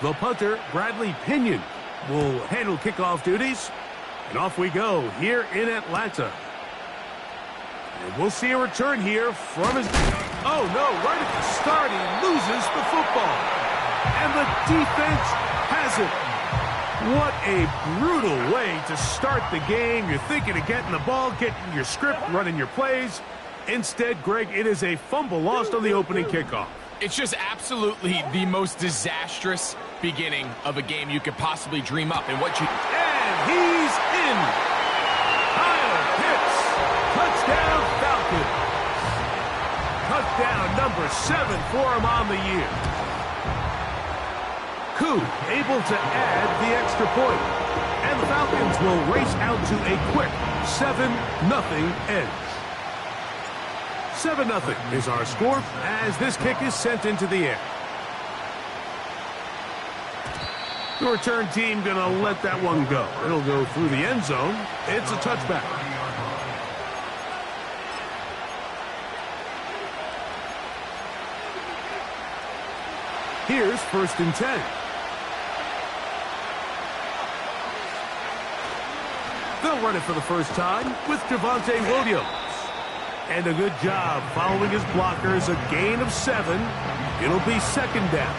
The punter, Bradley Pinion, will handle kickoff duties. And off we go here in Atlanta. And we'll see a return here from his... Oh, no, right at the start, he loses the football. And the defense has it. What a brutal way to start the game. You're thinking of getting the ball, getting your script, running your plays. Instead, Greg, it is a fumble lost on the opening kickoff. It's just absolutely the most disastrous beginning of a game you could possibly dream up. And And he's in. Kyle Pitts. Touchdown Falcons. Touchdown number 7 for him on the year. Koo able to add the extra point. And the Falcons will race out to a quick 7-0 edge. 7-0 is our score as this kick is sent into the air. The return team going to let that one go. It'll go through the end zone. It's a touchback. Here's 1st and 10. They'll run it for the first time with Javonte Williams. And a good job following his blockers, a gain of 7. It'll be 2nd down.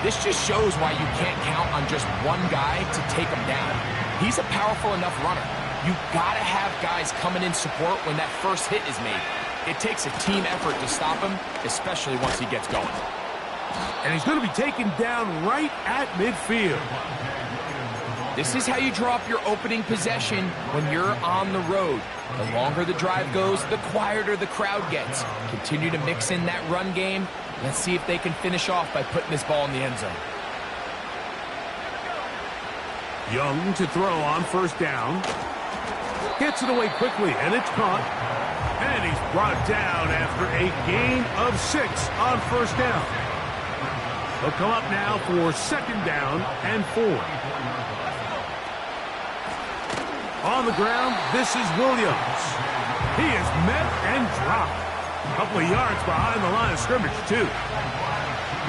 This just shows why you can't count on just one guy to take him down. He's a powerful enough runner. You gotta have guys coming in support when that first hit is made. It takes a team effort to stop him, especially once he gets going. And he's going to be taken down right at midfield. This is how you draw up your opening possession when you're on the road. The longer the drive goes, the quieter the crowd gets. Continue to mix in that run game. Let's see if they can finish off by putting this ball in the end zone. Young to throw on 1st down. Gets it away quickly, and it's caught. And he's brought down after a gain of 6 on 1st down. They'll come up now for 2nd down and 4. On the ground, this is Williams. He is met and dropped. A couple of yards behind the line of scrimmage, too.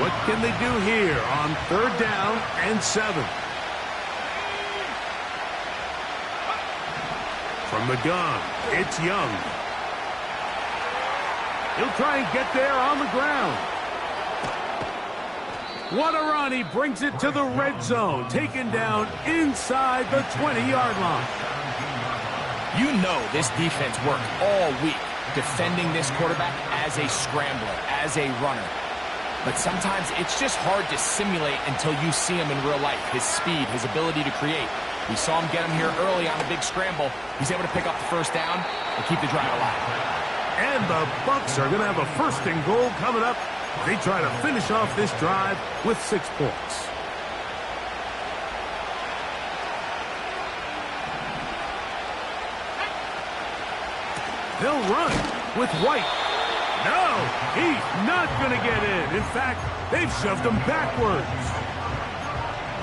What can they do here on 3rd down and 7? From the gun, it's Young. He'll try and get there on the ground. What a run. He brings it to the red zone. Taken down inside the 20-yard line. You know this defense worked all week defending this quarterback as a scrambler, as a runner. But sometimes it's just hard to simulate until you see him in real life. His speed, his ability to create. We saw him get him here early on a big scramble. He's able to pick up the 1st down and keep the drive alive. And the Bucs are going to have a 1st and goal coming up. They try to finish off this drive with 6 points. They'll run with White. No, he's not going to get in. In fact, they've shoved him backwards.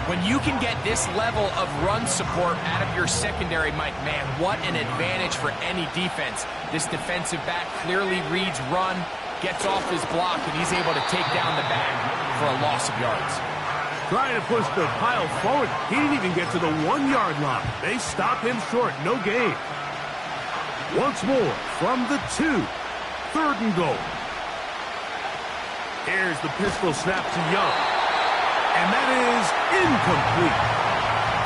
When you can get this level of run support out of your secondary, Mike, man, what an advantage for any defense. This defensive back clearly reads run, gets off his block, and he's able to take down the back for a loss of yards. Trying to push the pile forward. He didn't even get to the 1-yard line. They stop him short. No gain. Once more from the 2. 3rd and goal. Here's the pistol snap to Young. And that is incomplete.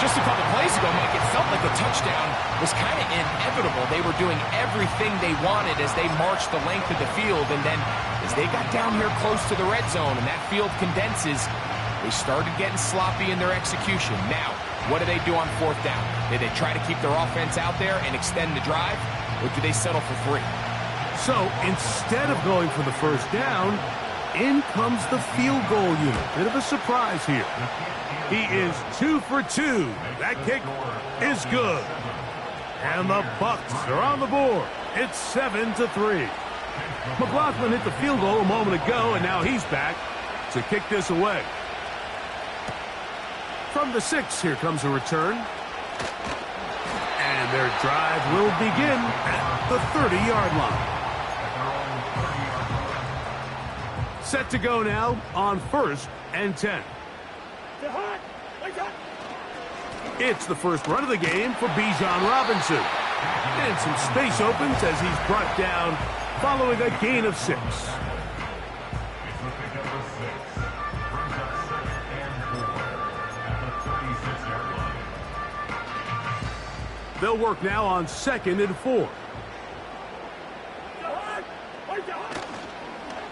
Just a couple plays ago, Mike, it felt like the touchdown was kind of inevitable. They were doing everything they wanted as they marched the length of the field. And then as they got down here close to the red zone and that field condenses, they started getting sloppy in their execution. Now, what do they do on 4th down? Did they try to keep their offense out there and extend the drive? Or do they settle for 3? So instead of going for the 1st down, in comes the field goal unit. Bit of a surprise here. He is 2 for 2. That kick is good. And the Bucs are on the board. It's 7-3. McLaughlin hit the field goal a moment ago, and now he's back to kick this away. From the 6, here comes a return. And their drive will begin at the 30-yard line. Set to go now on 1st and 10. It's the first run of the game for Bijan Robinson. And some space opens as he's brought down following a gain of 6. They'll work now on 2nd and 4.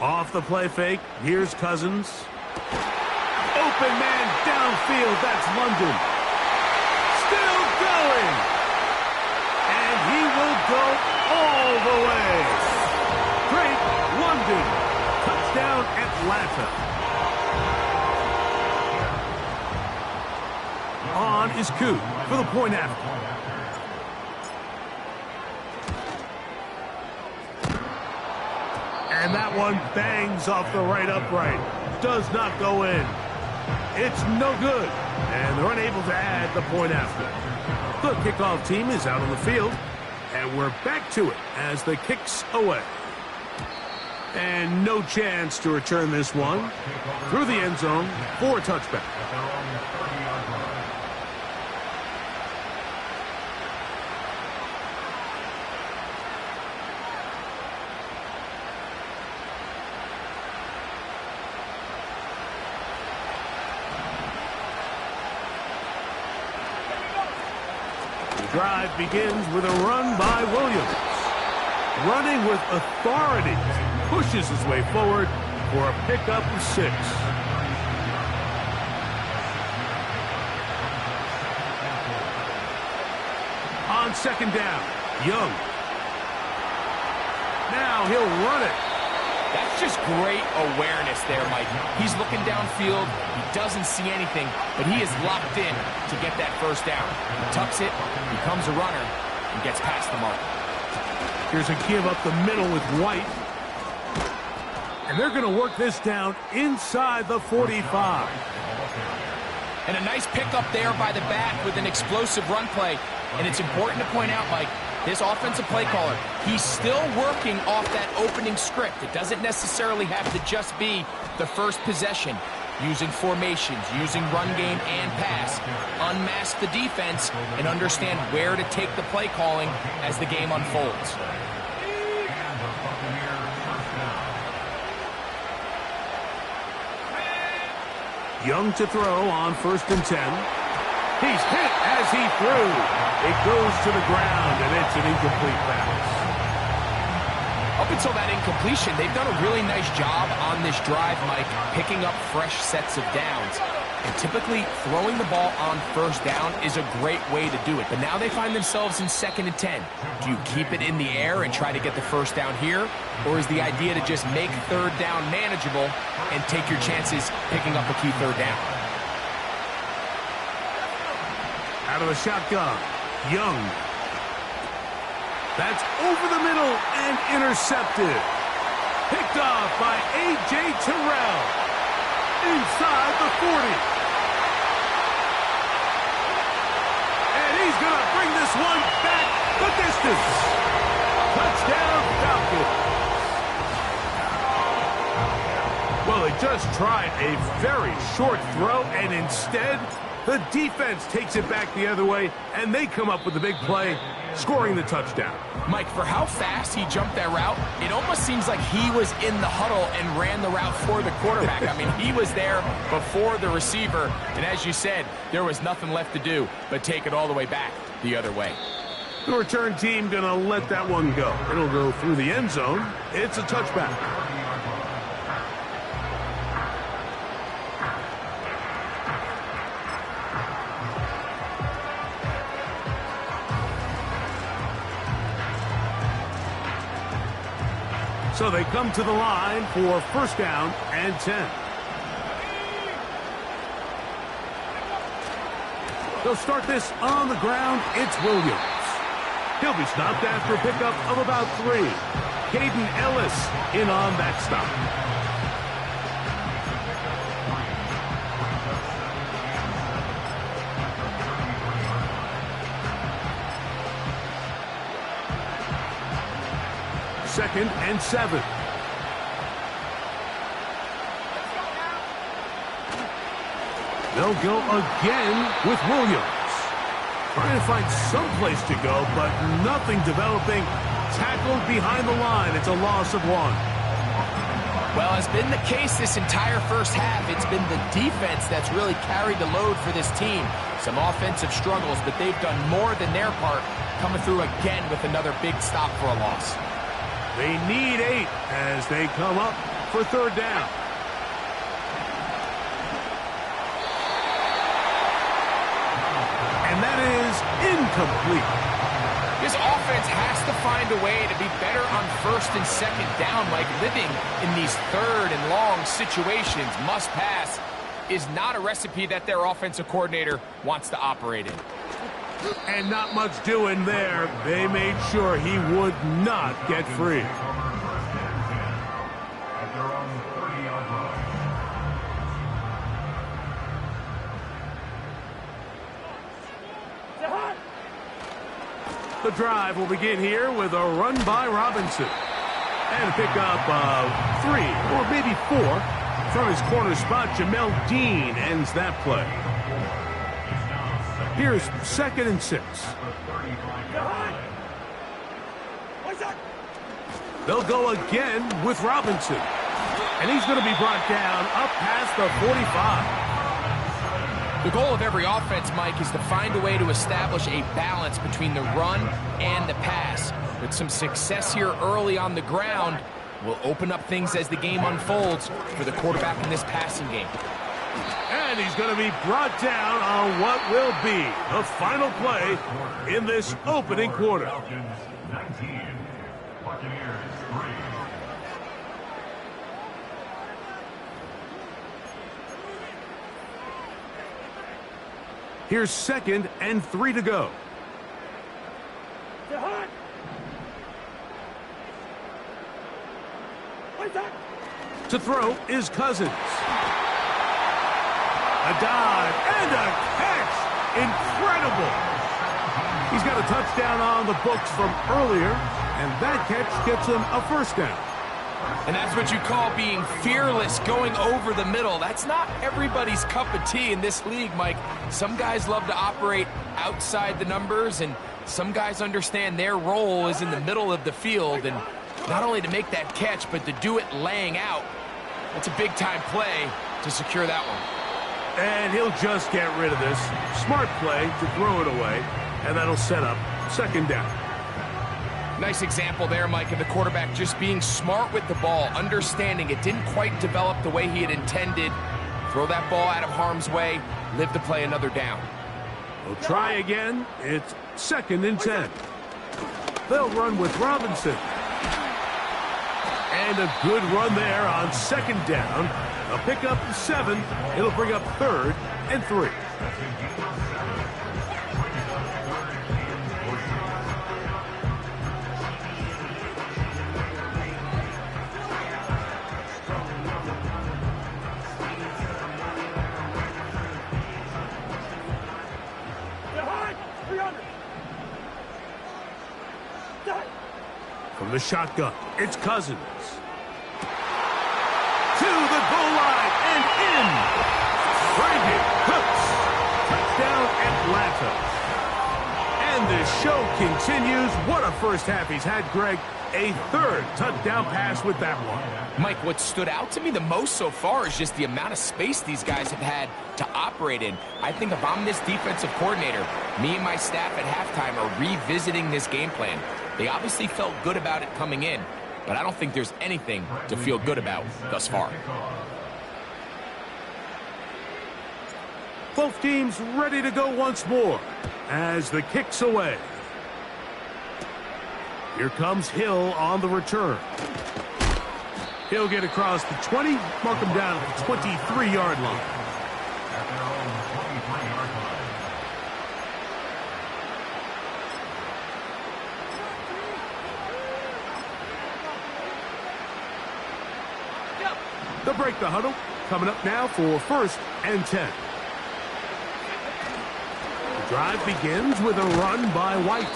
Off the play fake, here's Cousins. Open man downfield, that's London. Still going. And he will go all the way. Great London. Touchdown Atlanta. On is Koo for the point after. And that one bangs off the right upright. Does not go in. It's no good. And they're unable to add the point after. The kickoff team is out on the field. And we're back to it as the kick's away. And no chance to return this one through the end zone for a touchback. Drive begins with a run by Williams. Running with authority, pushes his way forward for a pickup of 6. On 2nd down, Young. Now he'll run it. That's just great awareness there, Mike. He's looking downfield. He doesn't see anything, but he is locked in to get that first down. He tucks it, becomes a runner, and gets past the mark. Here's a give up the middle with White. And they're going to work this down inside the 45. And a nice pickup there by the back with an explosive run play. And it's important to point out, Mike, this offensive play caller, he's still working off that opening script. It doesn't necessarily have to just be the first possession. Using formations, using run game and pass, unmask the defense, and understand where to take the play calling as the game unfolds. Young to throw on 1st and 10. He's hit as he threw. It goes to the ground, and it's an incomplete pass. Up until that incompletion, they've done a really nice job on this drive, Mike, picking up fresh sets of downs. And typically, throwing the ball on 1st down is a great way to do it. But now they find themselves in 2nd and 10. Do you keep it in the air and try to get the 1st down here? Or is the idea to just make 3rd down manageable and take your chances picking up a key 3rd down? Out of the shotgun, Young. That's over the middle and intercepted. Picked off by A.J. Terrell. Inside the 40. And he's going to bring this one back the distance. Touchdown, Falcons. Well, they just tried a very short throw, and instead, the defense takes it back the other way, and they come up with a big play, scoring the touchdown. Mike, for how fast he jumped that route, it almost seems like he was in the huddle and ran the route for the quarterback. I mean, he was there before the receiver, and as you said, there was nothing left to do but take it all the way back the other way. The return team going to let that one go. It'll go through the end zone. It's a touchback. So they come to the line for 1st down and 10. They'll start this on the ground. It's Williams. He'll be stopped after a pickup of about 3. Caden Ellis in on that stop. Second and 7. They'll go again with Williams. Trying to find some place to go, but nothing developing. Tackled behind the line. It's a loss of 1. Well, has been the case this entire first half. It's been the defense that's really carried the load for this team. Some offensive struggles, but they've done more than their part, coming through again with another big stop for a loss. They need 8 as they come up for 3rd down. And that is incomplete. This offense has to find a way to be better on 1st and 2nd down, like living in these 3rd and long situations. Must pass is not a recipe that their offensive coordinator wants to operate in. And not much doing there. They made sure he would not get free. The drive will begin here with a run by Robinson. And pick up 3 or maybe 4 from his corner spot. Jamel Dean ends that play. Here's 2nd and 6. They'll go again with Robinson. And he's going to be brought down up past the 45. The goal of every offense, Mike, is to find a way to establish a balance between the run and the pass. With some success here early on the ground, will open up things as the game unfolds for the quarterback in this passing game. And he's going to be brought down on what will be the final play in this opening quarter. Here's 2nd and 3 to go. To throw is Cousins. A dive and a catch. Incredible. He's got a touchdown on the books from earlier, and that catch gets him a 1st down. And that's what you call being fearless, going over the middle. That's not everybody's cup of tea in this league, Mike. Some guys love to operate outside the numbers, and some guys understand their role is in the middle of the field, and not only to make that catch, but to do it laying out. That's a big-time play to secure that one. And he'll just get rid of this. Smart play to throw it away, and that'll set up 2nd down. Nice example there, Mike, of the quarterback just being smart with the ball, understanding it didn't quite develop the way he had intended. Throw that ball out of harm's way, live to play another down. We'll try again. It's 2nd and 10. They'll run with Robinson. And a good run there on 2nd down. A pick up 7. It'll bring up 3rd and 3. From the shotgun, it's Cousins. To the goal line and in. Brandon Cooks. Touchdown Atlanta. And the show continues. What a first half he's had, Greg. A 3rd touchdown pass with that one. Mike, what stood out to me the most so far is just the amount of space these guys have had to operate in. I think if I'm this defensive coordinator, me and my staff at halftime are revisiting this game plan. They obviously felt good about it coming in, but I don't think there's anything to feel good about thus far. Both teams ready to go once more as the kick's away. Here comes Hill on the return. He'll get across the 20, mark him down at the 23-yard line. They'll break the huddle. Coming up now for 1st and 10. The drive begins with a run by White.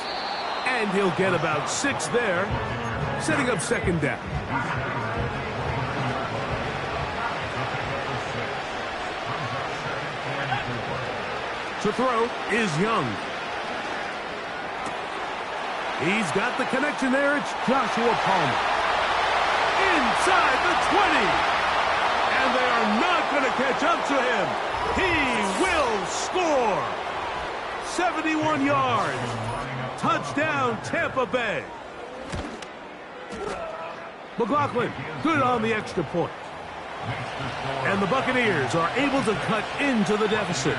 And he'll get about 6 there, setting up 2nd down. To throw is Young. He's got the connection there. It's Joshua Palmer. Inside the 20. And they are not going to catch up to him. He will score. 71 yards. Touchdown, Tampa Bay. McLaughlin, good on the extra point. And the Buccaneers are able to cut into the deficit.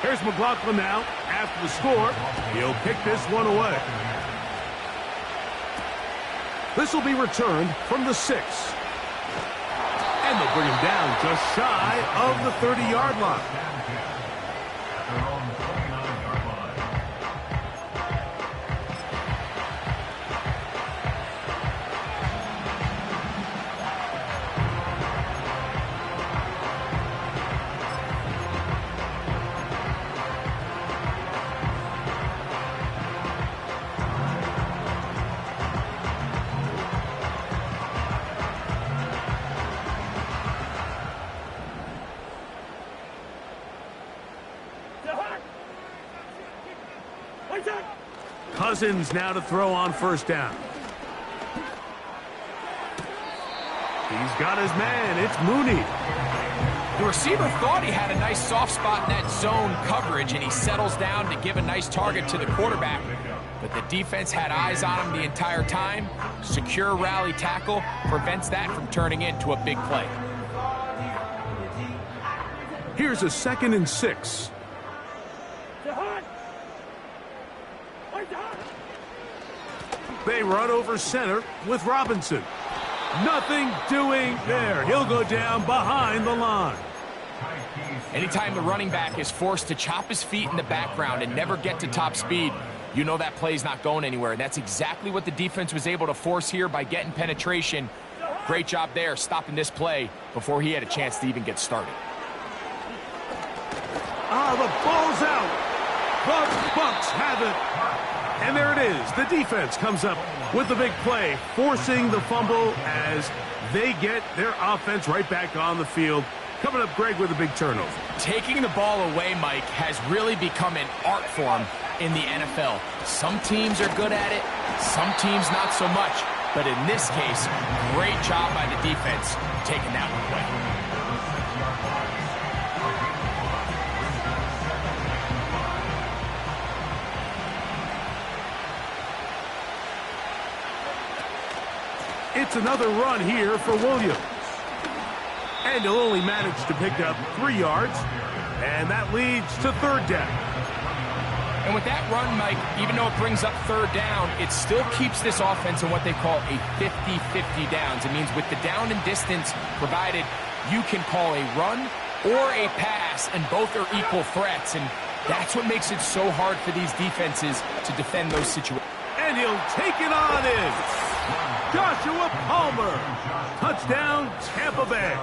Here's McLaughlin now. After the score, he'll kick this one away. This will be returned from the 6. And they'll bring him down just shy of the 30-yard line. Cousins now to throw on first down. He's got his man. It's Mooney. The receiver thought he had a nice soft spot in that zone coverage, and he settles down to give a nice target to the quarterback. But the defense had eyes on him the entire time. Secure rally tackle prevents that from turning into a big play. Here's a 2nd and 6. They run over center with Robinson. Nothing doing there. He'll go down behind the line. Anytime the running back is forced to chop his feet in the background and never get to top speed, you know that play's not going anywhere. And that's exactly what the defense was able to force here by getting penetration. Great job there stopping this play before he had a chance to even get started. The ball's out. The Bucs have it. And there it is. The defense comes up with the big play, forcing the fumble as they get their offense right back on the field. Coming up, Greg, with a big turnover. Taking the ball away, Mike, has really become an art form in the NFL. Some teams are good at it, some teams not so much. But in this case, great job by the defense taking that one away. It's another run here for Williams. And he'll only manage to pick up 3 yards. And that leads to 3rd down. And with that run, Mike, even though it brings up 3rd down, it still keeps this offense in what they call a 50-50 downs. It means with the down and distance provided, you can call a run or a pass, and both are equal threats. And that's what makes it so hard for these defenses to defend those situations. And he'll take it on in. Joshua Palmer. Touchdown, Tampa Bay.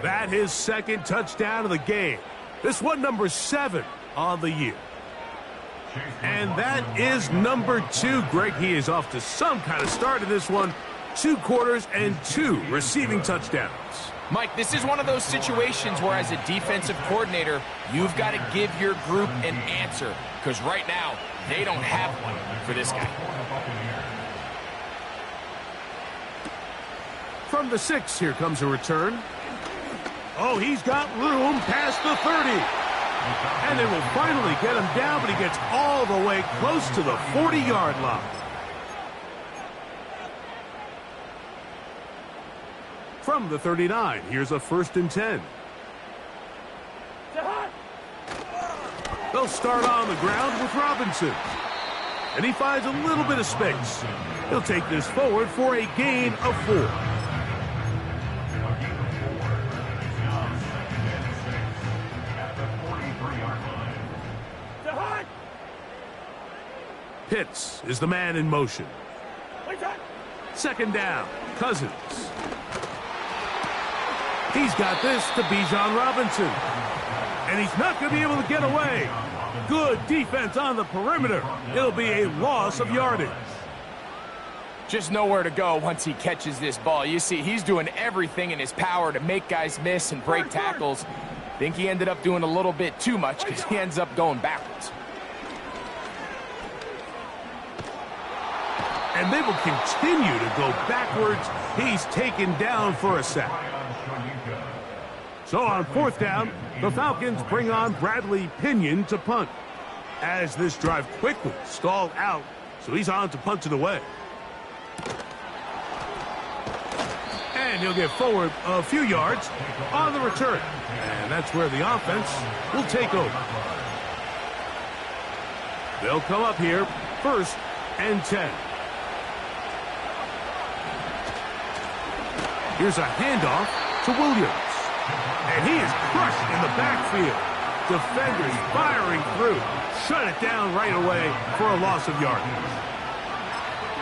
That his 2nd touchdown of the game. This one number 7 on the year. And that is number 2. Greg, he is off to some kind of start in this one. 2 quarters and 2 receiving touchdowns. Mike, this is one of those situations where as a defensive coordinator, you've got to give your group an answer. Because right now, they don't have one for this guy. From the 6, here comes a return. Oh, he's got room past the 30. And they will finally get him down, but he gets all the way close to the 40-yard line. From the 39, here's a 1st and 10. They'll start on the ground with Robinson. And he finds a little bit of space. He'll take this forward for a gain of 4. Pitts is the man in motion. 2nd down, Cousins. He's got this to Bijan Robinson. And he's not going to be able to get away. Good defense on the perimeter. It'll be a loss of yardage. Just nowhere to go once he catches this ball. You see, he's doing everything in his power to make guys miss and break tackles. I think he ended up doing a little bit too much because he ends up going backwards. And they will continue to go backwards. He's taken down for a sack. So on 4th down, the Falcons bring on Bradley Pinion to punt. As this drive quickly stalled out, so he's on to punt it away. And he'll get forward a few yards on the return. And that's where the offense will take over. They'll come up here, 1st and 10. Here's a handoff to Williams. And he is crushed in the backfield. Defenders firing through. Shut it down right away for a loss of yardage.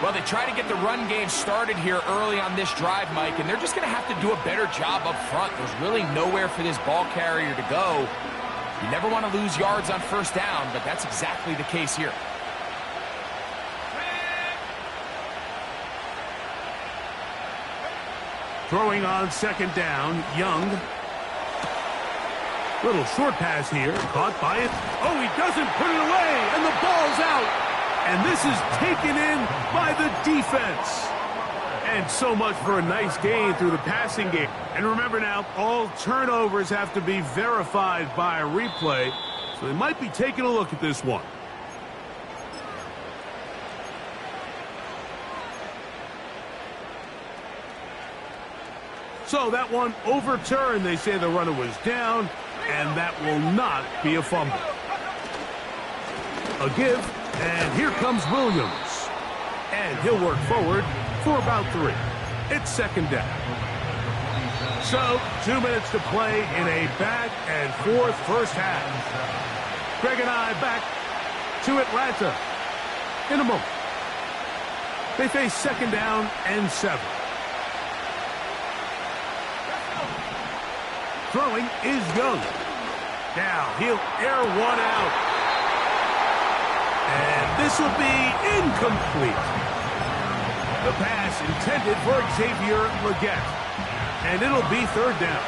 Well, they try to get the run game started here early on this drive, Mike, and they're just going to have to do a better job up front. There's really nowhere for this ball carrier to go. You never want to lose yards on 1st down, but that's exactly the case here. Throwing on 2nd down, Young. Little short pass here, caught by it. Oh, he doesn't put it away, and the ball's out. And this is taken in by the defense. And so much for a nice gain through the passing game. And remember now, all turnovers have to be verified by a replay, so they might be taking a look at this one. So that one overturned. They say the runner was down, and that will not be a fumble. A give, and here comes Williams. And he'll work forward for about 3. It's 2nd down. So 2 minutes to play in a back and forth first half. Greg and I back to Atlanta in a moment. They face 2nd down and 7. Throwing is Young. Now he'll air one out. And this will be incomplete. The pass intended for Xavier Legette. And it'll be 3rd down.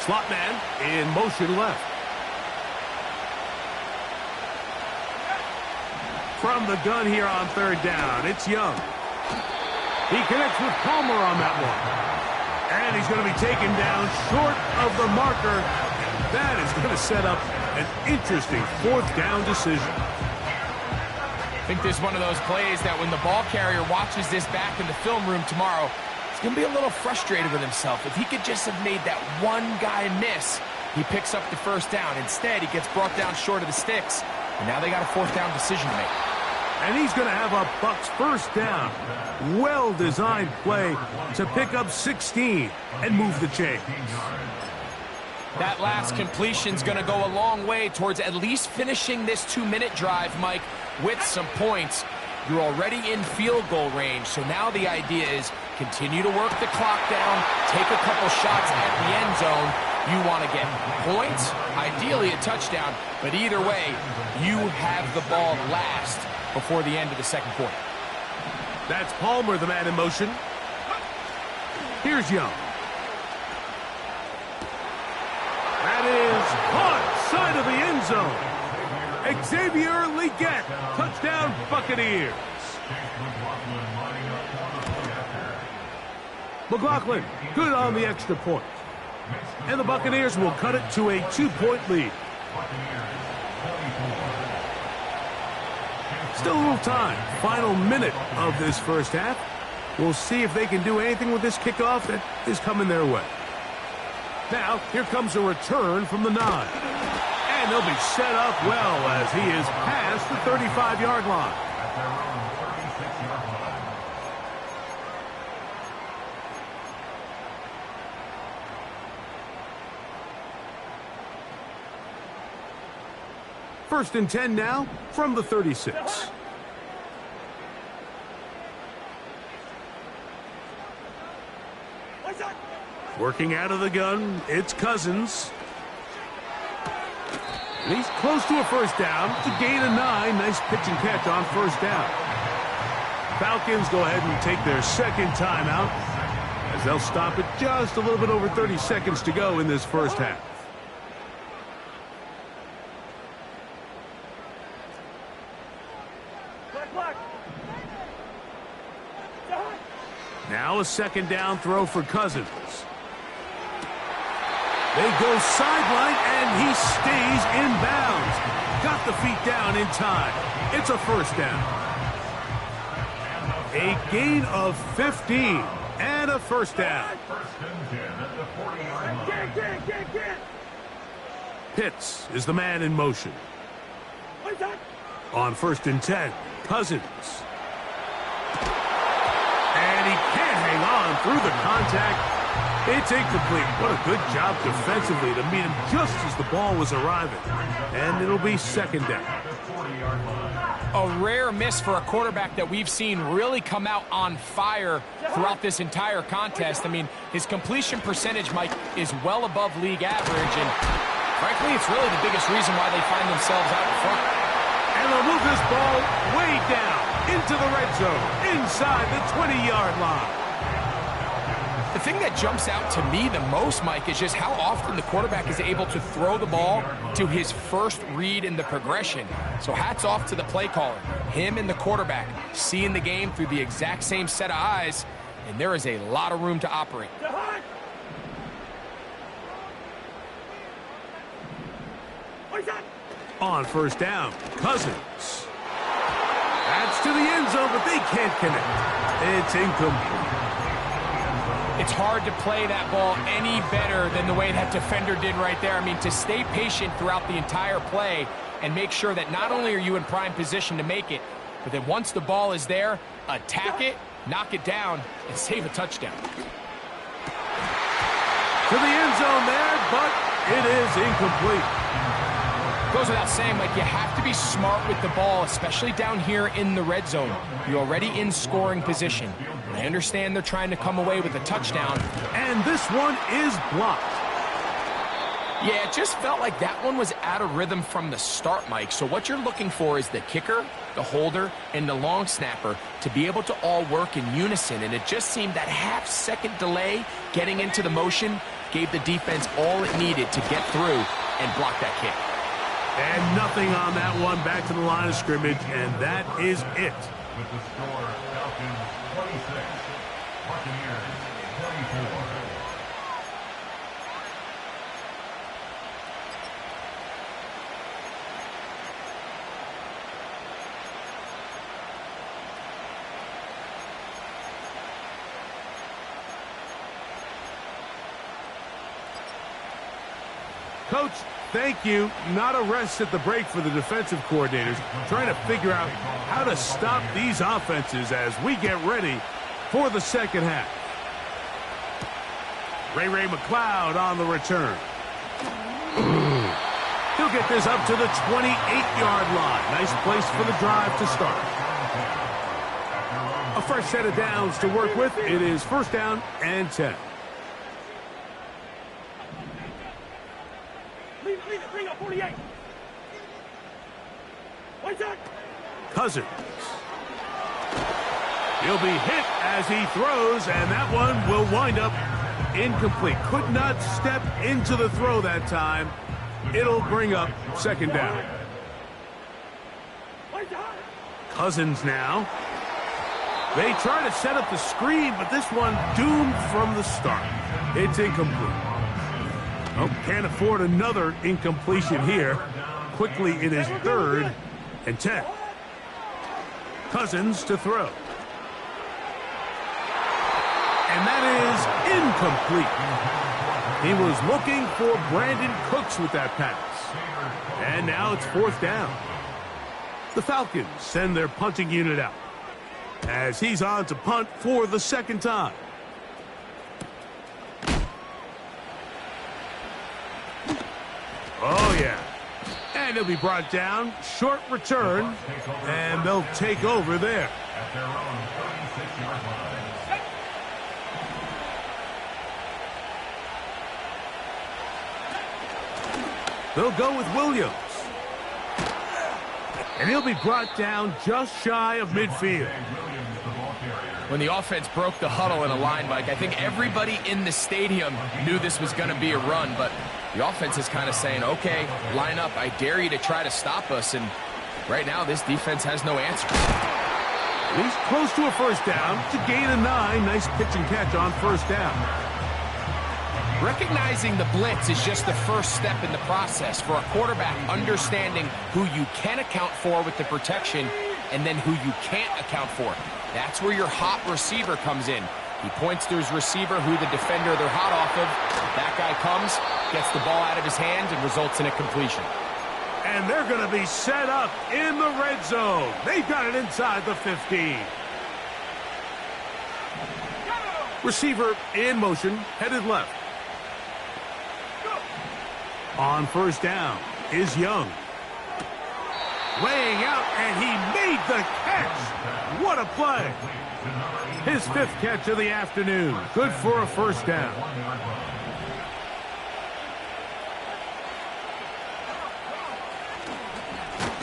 Slot man in motion left. From the gun here on 3rd down, it's Young. He connects with Palmer on that one. And he's going to be taken down short of the marker. That is going to set up an interesting 4th down decision. I think this is one of those plays that when the ball carrier watches this back in the film room tomorrow, he's going to be a little frustrated with himself. If he could just have made that one guy miss, he picks up the 1st down. Instead, he gets brought down short of the sticks. And now they got a 4th down decision to make. And he's going to have a Bucs 1st down. Well-designed play to pick up 16 and move the chains. That last completion's going to go a long way towards at least finishing this 2-minute drive, Mike, with some points. You're already in field goal range, so now the idea is continue to work the clock down, take a couple shots at the end zone. You want to get points, ideally a touchdown, but either way, you have the ball last before the end of the 2nd quarter. That's Palmer, the man in motion. Here's Young. That is caught side of the end zone. Xavier Legette, touchdown Buccaneers. McLaughlin, good on the extra point. And the Buccaneers will cut it to a 2-point lead. Still a little time. Final minute of this first half. We'll see if they can do anything with this kickoff that is coming their way. Now, here comes a return from the 9. And they'll be set up well as he is past the 35-yard line. First and 10 now from the 36. Working out of the gun, it's Cousins. And he's close to a 1st down to gain a 9. Nice pitch and catch on 1st down. Falcons go ahead and take their second timeout as they'll stop it just a little bit over 30 seconds to go in this first half. Now a second down throw for Cousins. They go sideline, and he stays in bounds. Got the feet down in time. It's a first down. A gain of 15 and a first down. Pitts is the man in motion. On 1st and 10, Cousins. And he can't hang on through the contact. It's incomplete. What a good job defensively to meet him just as the ball was arriving. And it'll be second down. A rare miss for a quarterback that we've seen really come out on fire throughout this entire contest. I mean, his completion percentage, Mike, is well above league average. And frankly, it's really the biggest reason why they find themselves out in front. And they'll move this ball way down into the red zone, inside the 20-yard line. The thing that jumps out to me the most, Mike, is just how often the quarterback is able to throw the ball to his first read in the progression. So hats off to the play caller. Him and the quarterback seeing the game through the exact same set of eyes, and there is a lot of room to operate. On 1st down, Cousins. That's to the end zone, but they can't connect. It's incomplete. It's hard to play that ball any better than the way that defender did right there. I mean, to stay patient throughout the entire play and make sure that not only are you in prime position to make it, but that once the ball is there, attack it, knock it down, and save a touchdown. To the end zone there, but it is incomplete. Goes without saying, Mike, you have to be smart with the ball, especially down here in the red zone. You're already in scoring position. I understand they're trying to come away with a touchdown. And this one is blocked. Yeah, it just felt like that one was out of rhythm from the start, Mike. So what you're looking for is the kicker, the holder, and the long snapper to be able to all work in unison. And it just seemed that half-second delay getting into the motion gave the defense all it needed to get through and block that kick. And nothing on that one. Back to the line of scrimmage, and that is it. With the score, Falcons 26, Buccaneers 34. Coach, thank you. Not a rest at the break for the defensive coordinators, trying to figure out how to stop these offenses as we get ready for the second half. Ray McLeod on the return. He'll get this up to the 28-yard line. Nice place for the drive to start. A fresh set of downs to work with. It is 1st down and 10. Bring up 48. Cousins. He'll be hit as he throws, and that one will wind up incomplete. Could not step into the throw that time. It'll bring up 2nd down. Cousins now. They try to set up the screen, but this one doomed from the start. It's incomplete. Oh, can't afford another incompletion here. Quickly in his 3rd and 10. Cousins to throw. And that is incomplete. He was looking for Brandon Cooks with that pass. And now it's 4th down. The Falcons send their punting unit out as he's on to punt for the 2nd time. Oh, yeah. And he'll be brought down. Short return. And they'll take over there. At their own 36-yard line. They'll go with Williams. And he'll be brought down just shy of midfield. When the offense broke the huddle in a line, Mike, I think everybody in the stadium knew this was going to be a run, but the offense is kind of saying, okay, line up, I dare you to try to stop us, and right now this defense has no answer. He's close to a first down. It's a gain of 9. Nice pitch and catch on first down. Recognizing the blitz is just the first step in the process for a quarterback, understanding who you can account for with the protection and then who you can't account for. That's where your hot receiver comes in. He points to his receiver, who the defender they're hot off of. That guy comes, gets the ball out of his hand, and results in a completion. And they're going to be set up in the red zone. They've got it inside the 15. Receiver in motion, headed left. On first down is Young. Laying out, and he made the catch. What a play. His 5th catch of the afternoon. Good for a first down.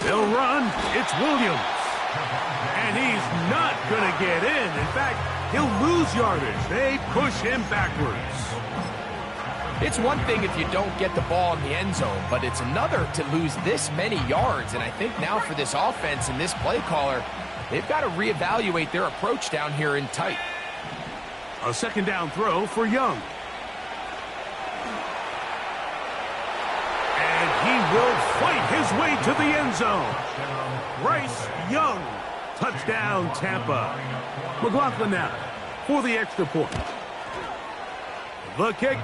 They'll run. It's Williams. And he's not going to get in. In fact, he'll lose yardage. They push him backwards. It's one thing if you don't get the ball in the end zone, but it's another to lose this many yards. And I think now for this offense and this play caller, they've got to reevaluate their approach down here in tight. A second down throw for Young. And he will fight his way to the end zone. Bryce Young. Touchdown, Tampa. McLaughlin now for the extra point. The kick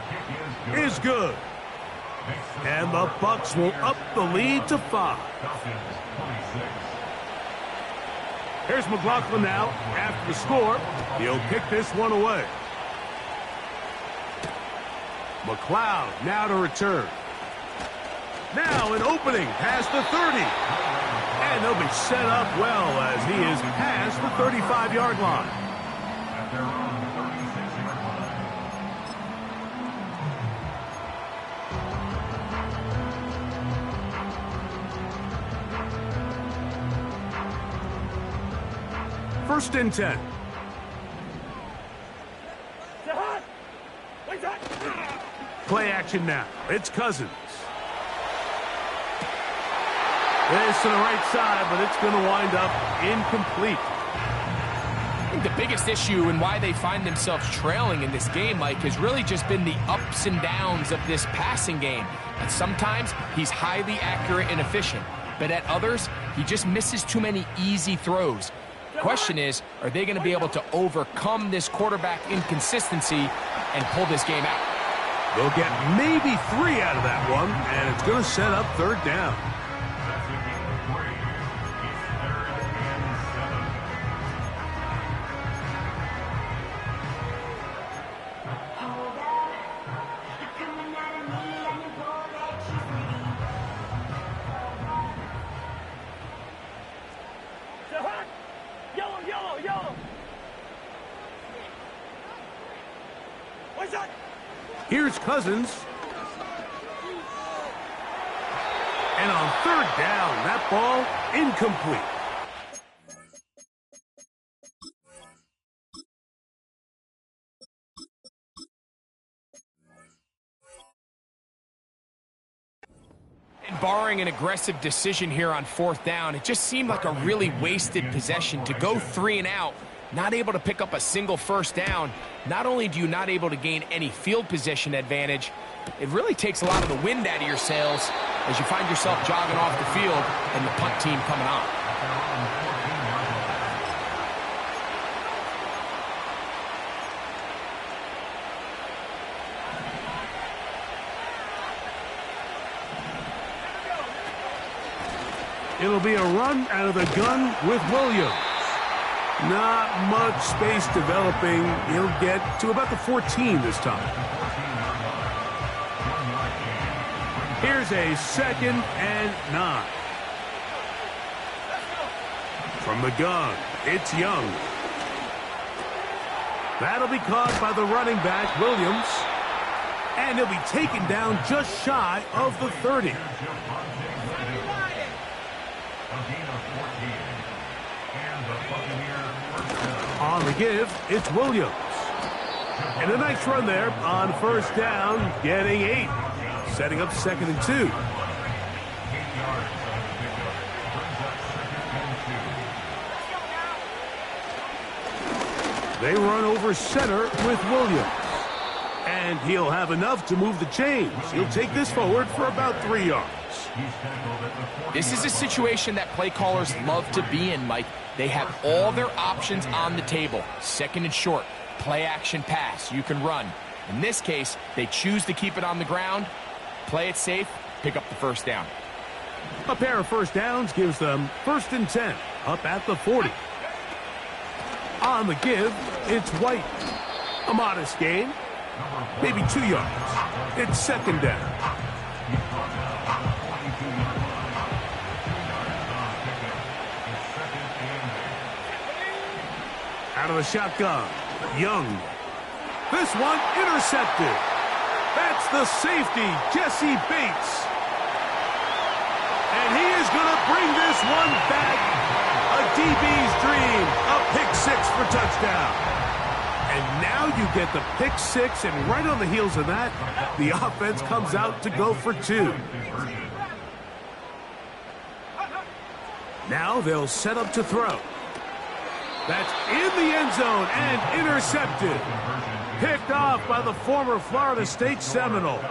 is good. And the Bucs will up the lead to 5. Here's McLaughlin now. After the score, he'll kick this one away. McLeod now to return. Now an opening past the 30. And they'll be set up well as he is past the 35-yard line. First and 10. Play action now. It's Cousins. This to the right side, but it's going to wind up incomplete. I think the biggest issue and why they find themselves trailing in this game, Mike, has really just been the ups and downs of this passing game. And sometimes he's highly accurate and efficient, but at others, he just misses too many easy throws. The question is, are they going to be able to overcome this quarterback inconsistency and pull this game out? They'll get maybe 3 out of that one, and it's going to set up third down. Here's Cousins. And on third down, that ball incomplete. And barring an aggressive decision here on fourth down, it just seemed like a really wasted possession to go 3 and out. Not able to pick up a single first down. Not only do you not able to gain any field position advantage, it really takes a lot of the wind out of your sails as you find yourself jogging off the field and the punt team coming on. It'll be a run out of the gun with Williams. Not much space developing. He'll get to about the 14 this time. Here's a 2nd and 9. From the gun, it's Young. That'll be caught by the running back, Williams. And he'll be taken down just shy of the 30. On the give, it's Williams. And a nice run there on first down, getting 8. Setting up 2nd and 2. 8 yards on the pickup. Brings up 2nd and 2. They run over center with Williams. And he'll have enough to move the chains. He'll take this forward for about 3 yards. This is a situation that play callers love to be in, Mike. They have all their options on the table. 2nd and short, play action pass, you can run. In this case, they choose to keep it on the ground, play it safe, pick up the first down. A pair of first downs gives them 1st and 10, up at the 40. On the give, it's White. A modest gain, maybe 2 yards. It's 2nd down. Out of the shotgun, Young. This one intercepted. That's the safety, Jesse Bates. And he is going to bring this one back. A DB's dream, a pick 6 for touchdown. And now you get the pick 6, and right on the heels of that, the offense comes out to go for 2. Now they'll set up to throw. That's in the end zone and intercepted. Picked off by the former Florida State Seminole.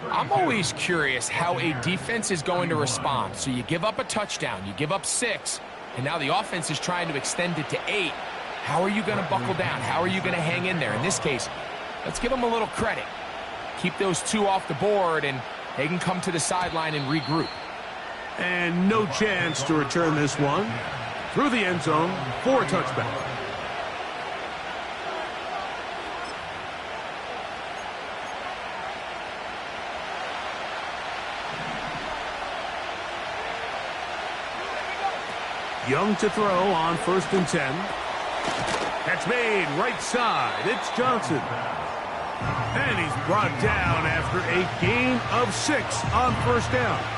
I'm always curious how a defense is going to respond. So you give up a touchdown, you give up 6, and now the offense is trying to extend it to 8. How are you going to buckle down? How are you going to hang in there? In this case, let's give them a little credit. Keep those 2 off the board, and they can come to the sideline and regroup. And no chance to return this one. Through the end zone for a touchback. Young to throw on 1st and 10. Catch made right side. It's Johnson. And he's brought down after a gain of 6 on 1st down.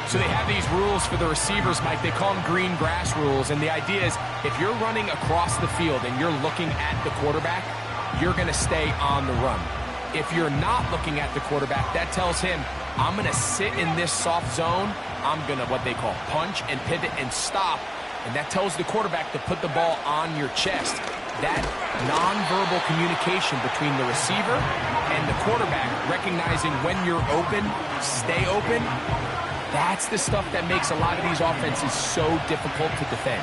So they have these rules for the receivers, Mike. They call them green grass rules. And the idea is if you're running across the field and you're looking at the quarterback, you're going to stay on the run. If you're not looking at the quarterback, that tells him, I'm going to sit in this soft zone. I'm going to, what they call, punch and pivot and stop. And that tells the quarterback to put the ball on your chest. That nonverbal communication between the receiver and the quarterback, recognizing when you're open, stay open, that's the stuff that makes a lot of these offenses so difficult to defend.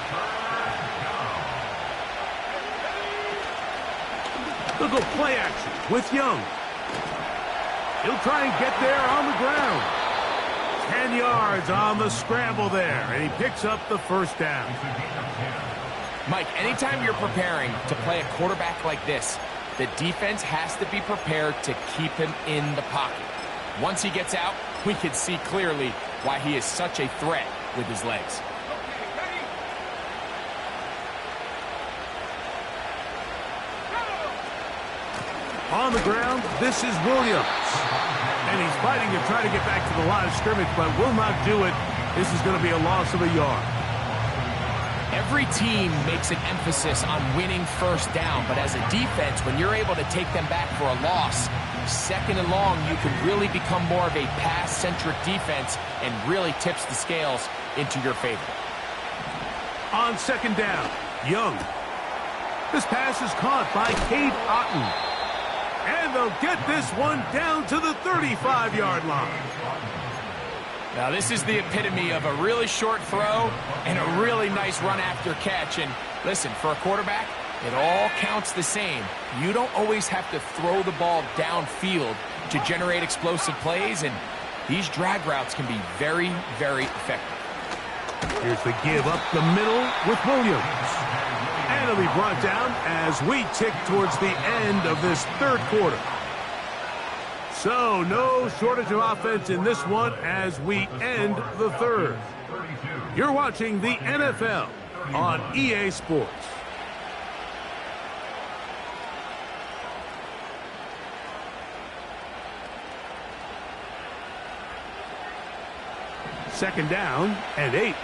They'll go play action with Young. He'll try and get there on the ground. 10 yards on the scramble there, and he picks up the 1st down. Mike, anytime you're preparing to play a quarterback like this, the defense has to be prepared to keep him in the pocket. Once he gets out, we can see clearly why he is such a threat with his legs. On the ground, this is Williams. And he's fighting to try to get back to the line of scrimmage, but will not do it. This is going to be a loss of a yard. Every team makes an emphasis on winning 1st down, but as a defense, when you're able to take them back for a loss, 2nd and long, you can really become more of a pass-centric defense and really tips the scales into your favor. On 2nd down, Young. This pass is caught by Cade Otton. And they'll get this one down to the 35-yard line. Now, this is the epitome of a really short throw and a really nice run after catch. And listen, for a quarterback, it all counts the same. You don't always have to throw the ball downfield to generate explosive plays, and these drag routes can be very, very effective. Here's the give up the middle with Williams. And it'll be brought down as we tick towards the end of this 3rd quarter. So no shortage of offense in this one as we end the 3rd. You're watching the NFL on EA Sports. Second down and 8.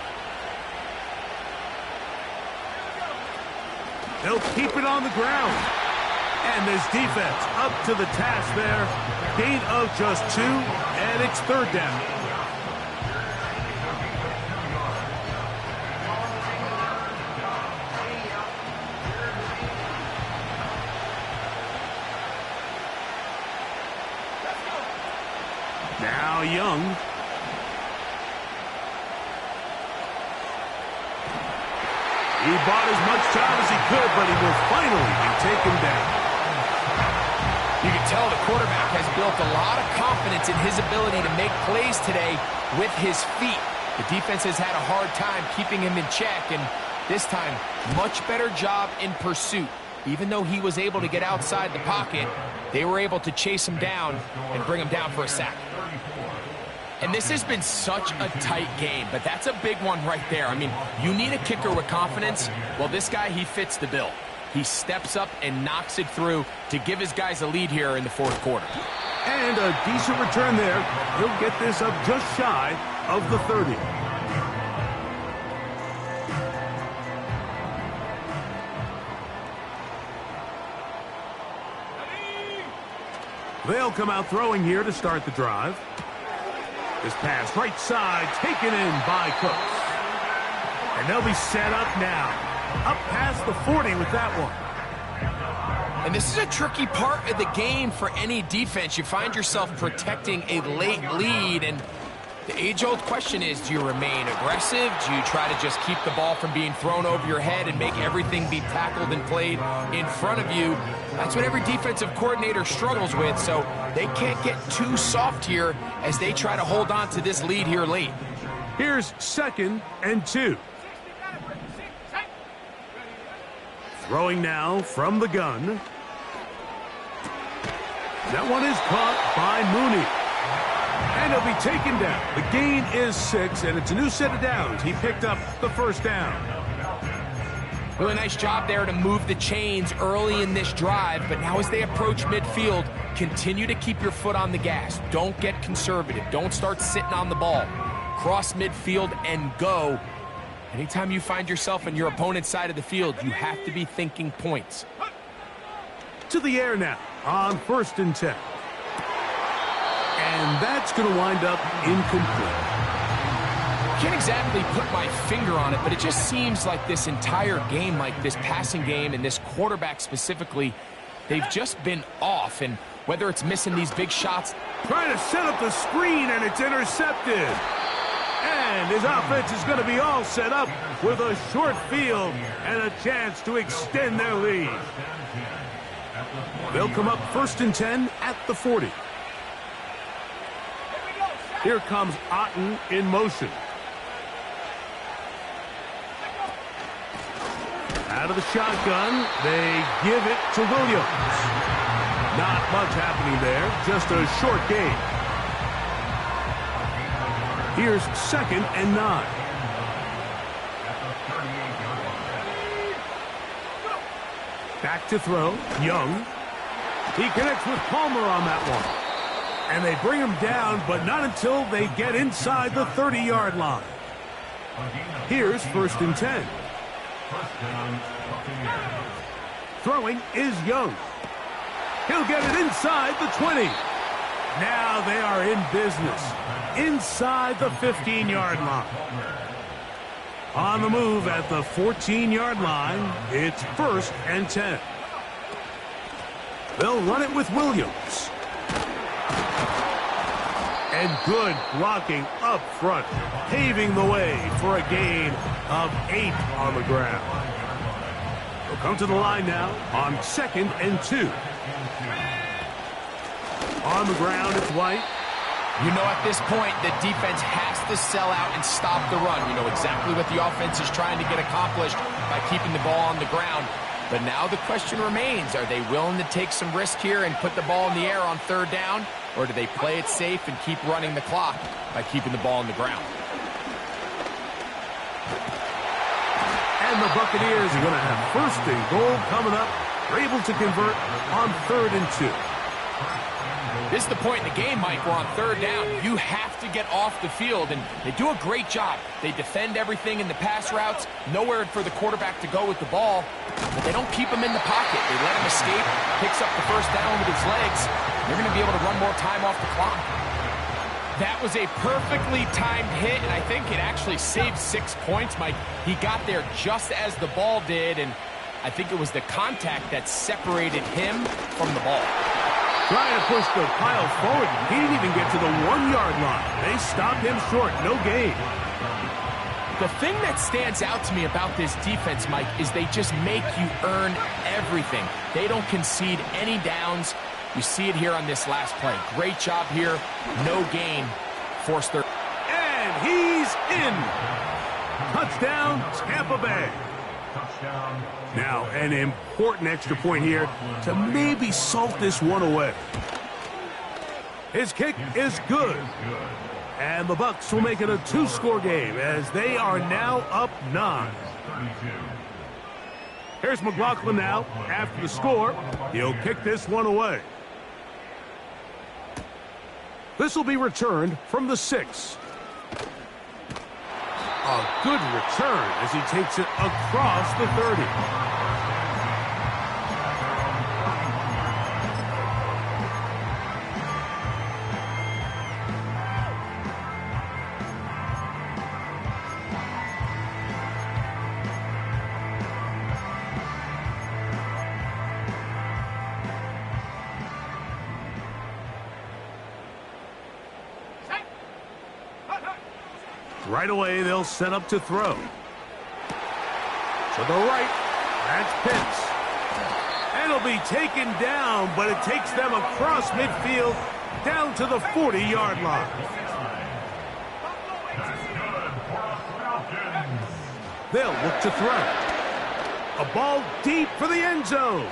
They'll keep it on the ground. And this defense up to the task there. Gain of just 2, and it's third down. Now Young. He bought as much time as he could, but he will finally be taken down. You can tell the quarterback has built a lot of confidence in his ability to make plays today with his feet. The defense has had a hard time keeping him in check, and this time, much better job in pursuit. Even though he was able to get outside the pocket, they were able to chase him down and bring him down for a sack. And this has been such a tight game, but that's a big one right there. I mean, you need a kicker with confidence. Well, this guy, he fits the bill. He steps up and knocks it through to give his guys a lead here in the fourth quarter. And a decent return there. He'll get this up just shy of the 30. They'll come out throwing here to start the drive. This pass right side taken in by Cooks. And they'll be set up now. Up past the 40 with that one. And this is a tricky part of the game for any defense. You find yourself protecting a late lead, and the age-old question is, do you remain aggressive? Do you try to just keep the ball from being thrown over your head and make everything be tackled and played in front of you? That's what every defensive coordinator struggles with, so they can't get too soft here as they try to hold on to this lead here late. Here's 2nd and 2. Throwing now from the gun. That one is caught by Mooney. And he'll be taken down. The gain is 6, and it's a new set of downs. He picked up the first down. Really nice job there to move the chains early in this drive, but now as they approach midfield, continue to keep your foot on the gas. Don't get conservative. Don't start sitting on the ball. Cross midfield and go. Anytime you find yourself on your opponent's side of the field, you have to be thinking points. To the air now on 1st and 10. And that's going to wind up incomplete. Can't exactly put my finger on it, but it just seems like this entire game, like this passing game and this quarterback specifically, they've just been off. And whether it's missing these big shots. Trying to set up the screen, and it's intercepted. And his offense is going to be all set up with a short field and a chance to extend their lead. They'll come up 1st and 10 at the 40. Here comes Otten in motion. Out of the shotgun, they give it to Williams. Not much happening there, just a short gain. Here's 2nd and 9. Back to throw, Young. He connects with Palmer on that one. And they bring him down, but not until they get inside the 30-yard line. Here's 1st and 10. Throwing is Young. He'll get it inside the 20. Now they are in business. Inside the 15-yard line. On the move at the 14-yard line, it's 1st and 10. They'll run it with Williams. And good blocking up front, paving the way for a gain of 8 on the ground. They'll come to the line now on 2nd and 2. On the ground, it's White. You know, at this point, the defense has to sell out and stop the run. You know exactly what the offense is trying to get accomplished by keeping the ball on the ground. But now the question remains, are they willing to take some risk here and put the ball in the air on 3rd down? Or do they play it safe and keep running the clock by keeping the ball on the ground? And the Buccaneers are going to have 1st and goal coming up. They're able to convert on 3rd and 2. This is the point in the game, Mike. We're on third down. You have to get off the field, and they do a great job. They defend everything in the pass routes, nowhere for the quarterback to go with the ball, but they don't keep him in the pocket. They let him escape, picks up the first down with his legs. They're going to be able to run more time off the clock. That was a perfectly timed hit, and I think it actually saved 6 points, Mike. He got there just as the ball did, and I think it was the contact that separated him from the ball. Trying to push the pile forward. He didn't even get to the 1-yard line. They stopped him short. No gain. The thing that stands out to me about this defense, Mike, is they just make you earn everything. They don't concede any downs. You see it here on this last play. Great job here. No gain. Forced third. And he's in. Touchdown, Tampa Bay. Now, an important extra point here to maybe salt this one away. His kick is good. And the Bucs will make it a 2-score game as they are now up 9. Here's McLaughlin now. After the score, he'll kick this one away. This will be returned from the 6. A good return as he takes it across the 30. Right away, they'll set up to throw. To the right, that's Pitts. And it'll be taken down, but it takes them across midfield down to the 40-yard line. They'll look to throw. A ball deep for the end zone.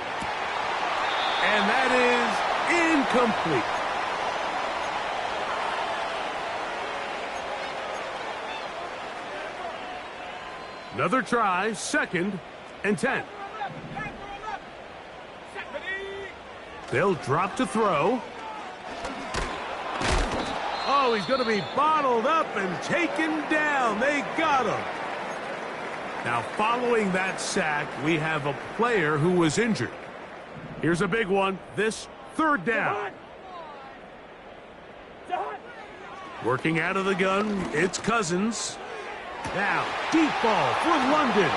And that is incomplete. Another try, 2nd and 10. They'll drop to throw. Oh, he's going to be bottled up and taken down. They got him. Now, following that sack, we have a player who was injured. Here's a big one. This 3rd down. Working out of the gun, it's Cousins. Now, deep ball for London.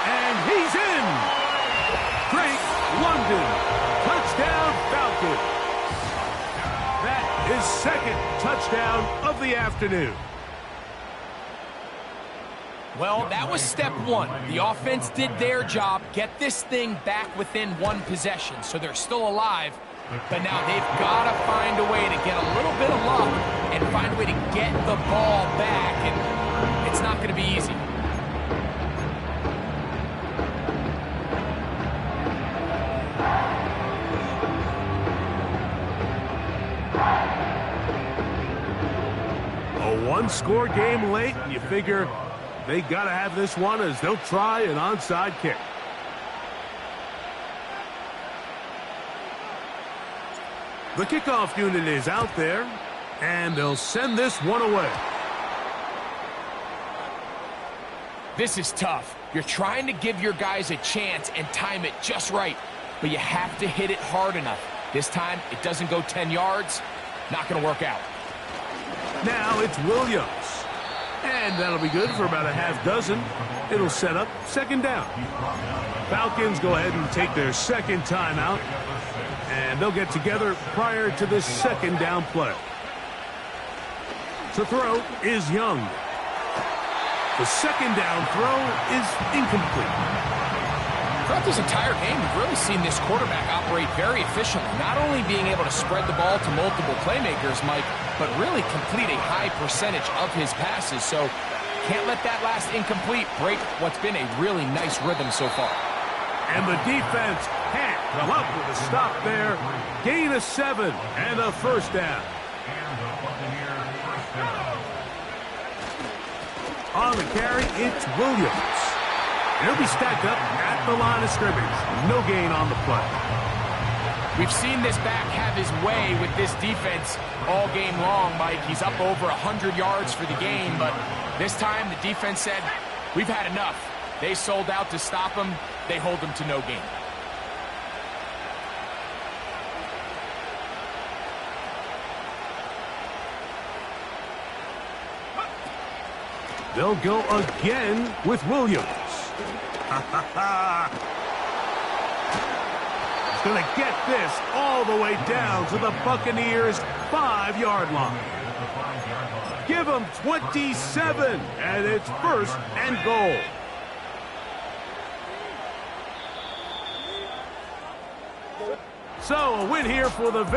And he's in. Drake London. Touchdown, Falcons. That is 2nd touchdown of the afternoon. Well, that was step 1. The offense did their job. Get this thing back within 1 possession, so they're still alive. But now they've got to find a way to get a little bit of luck and find a way to get the ball back. And it's not going to be easy. A 1-score game late, and you figure they got to have this one as they'll try an onside kick. The kickoff unit is out there, and they'll send this one away. This is tough. You're trying to give your guys a chance and time it just right, but you have to hit it hard enough. This time, it doesn't go 10 yards. Not going to work out. Now it's Williams. And that'll be good for about a half dozen. It'll set up 2nd down. Falcons go ahead and take their 2nd timeout. And they'll get together prior to this 2nd down play. To throw is Young. The 2nd down throw is incomplete. Throughout this entire game, we've really seen this quarterback operate very efficiently, not only being able to spread the ball to multiple playmakers, Mike, but really complete a high percentage of his passes. So can't let that last incomplete break what's been a really nice rhythm so far. And the defense can't come up with a stop there. Gain of 7 and a 1st down. On the carry, it's Williams. He'll be stacked up at the line of scrimmage. No gain on the play. We've seen this back have his way with this defense all game long, Mike. He's up over 100 yards for the game, but this time the defense said, we've had enough. They sold out to stop him. They hold him to no gain. They'll go again with Williams. He's going to get this all the way down to the Buccaneers' 5-yard line. Give him 27, and it's 1st and goal. So a win here for the visitors.